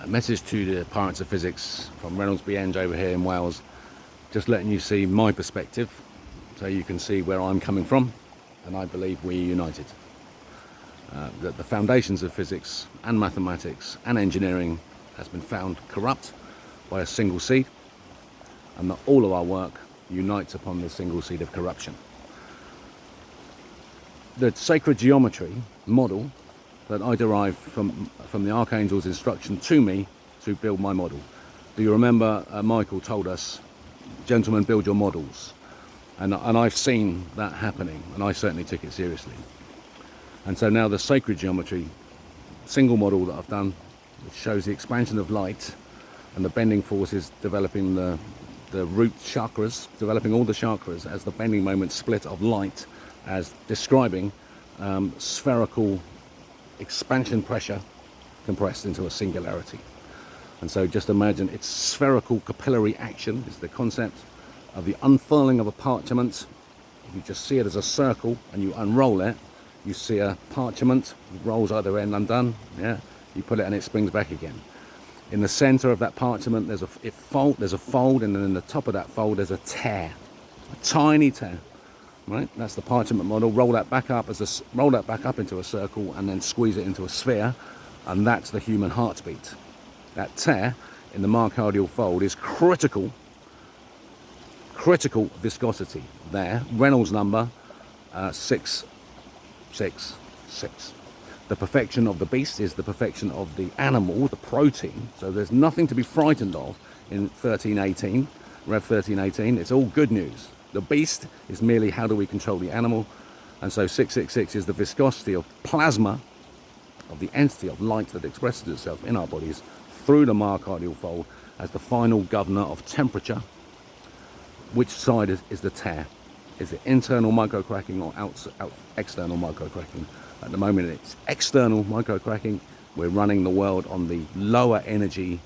A message to the Pirates of Physics from Reynolds Eng over here in Wales, just letting you see my perspective so you can see where I'm coming from, and I believe we're united. That the foundations of physics and mathematics and engineering has been found corrupt by a single seed, and that all of our work unites upon this single seed of corruption. The sacred geometry model that I derived from the Archangel's instruction to me to build my model. Do you remember Michael told us, gentlemen, build your models? And I've seen that happening, and I certainly took it seriously. And so now the sacred geometry single model that I've done, which shows the expansion of light and the bending forces developing the root chakras, developing all the chakras as the bending moment split of light, as describing spherical expansion pressure compressed into a singularity. And so just imagine it's spherical capillary action is the concept of the unfurling of a parchment. You just see it as a circle and you unroll it, you see a parchment, it rolls either end undone, yeah, you put it and it springs back again. In the center of that parchment there's a fold, and then in the top of that fold there's a tear, a tiny tear. Right, that's the parchment model. Roll that back up into a circle, and then squeeze it into a sphere, and that's the human heartbeat. That tear in the myocardial fold is critical viscosity. There, Reynolds number 666. The perfection of the beast is the perfection of the animal, the protein. So there's nothing to be frightened of in 1318, Rev 1318. It's all good news. The beast is merely how do we control the animal, and so 666 is the viscosity of plasma, of the entity of light that expresses itself in our bodies through the myocardial fold as the final governor of temperature. Which side is the tear? Is it internal microcracking or external microcracking? At the moment it's external microcracking. We're running the world on the lower energy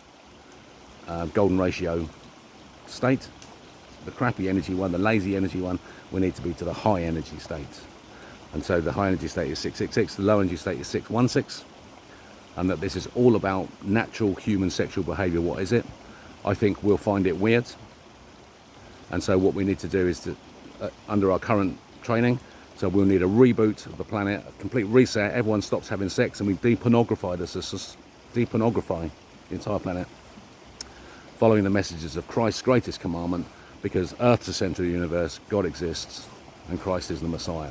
golden ratio state. The crappy energy one, the lazy energy one, we need to be to the high energy state. And so the high energy state is 666, the low energy state is 616, and that this is all about natural human sexual behavior. What is it? I think we'll find it weird. And so what we need to do is to, under our current training, so we'll need a reboot of the planet, a complete reset, everyone stops having sex, and we depornography the entire planet, following the messages of Christ's greatest commandment, because Earth's the center of the universe, God exists, and Christ is the Messiah.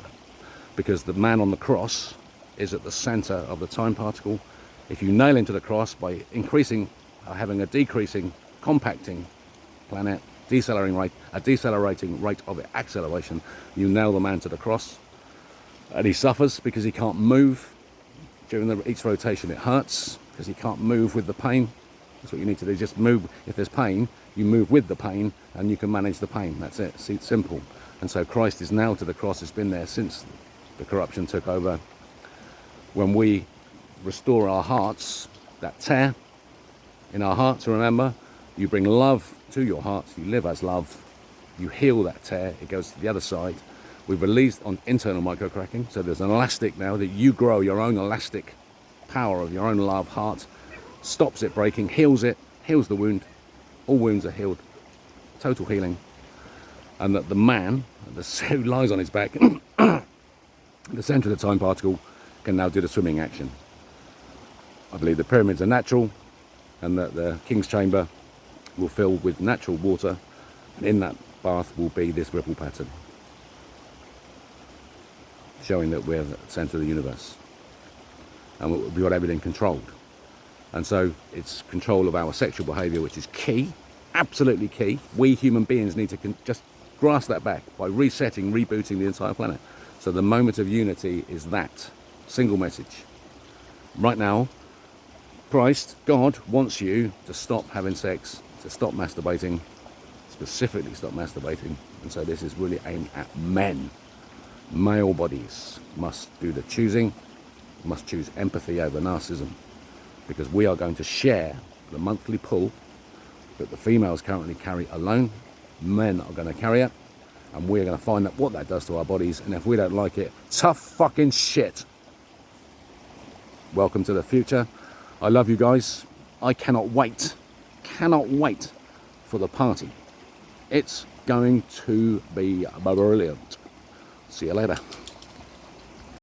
Because the man on the cross is at the center of the time particle. If you nail him to the cross by increasing, having a decreasing, compacting planet, decelerating rate of acceleration, you nail the man to the cross, and he suffers because he can't move. During each rotation it hurts because he can't move with the pain. That's what you need to do, just move. If there's pain, you move with the pain, and you can manage the pain. That's it. See, it's simple. And so Christ is nailed to the cross. It's been there since the corruption took over. When we restore our hearts, that tear in our hearts, remember, you bring love to your hearts, you live as love, you heal that tear, it goes to the other side. We've released on internal microcracking, so there's an elastic now that you grow your own elastic power of your own love heart, stops it breaking, heals the wound. All wounds are healed, total healing. And that the man who lies on his back at the center of the time particle can now do the swimming action. I believe the pyramids are natural, and that the king's chamber will fill with natural water, and in that bath will be this ripple pattern, showing that we're at the center of the universe, and we've got everything controlled. And so it's control of our sexual behavior, which is key, absolutely key. We human beings need to just grasp that back by resetting, rebooting the entire planet. So the moment of unity is that single message. Right now, Christ, God, wants you to stop having sex, to stop masturbating, specifically stop masturbating. And so this is really aimed at men. Male bodies must do the choosing, must choose empathy over narcissism, because we are going to share the monthly pull that the females currently carry alone. Men are going to carry it, and we're going to find out what that does to our bodies, and if we don't like it, tough fucking shit. Welcome to the future. I love you guys. I cannot wait for the party. It's going to be brilliant. See you later.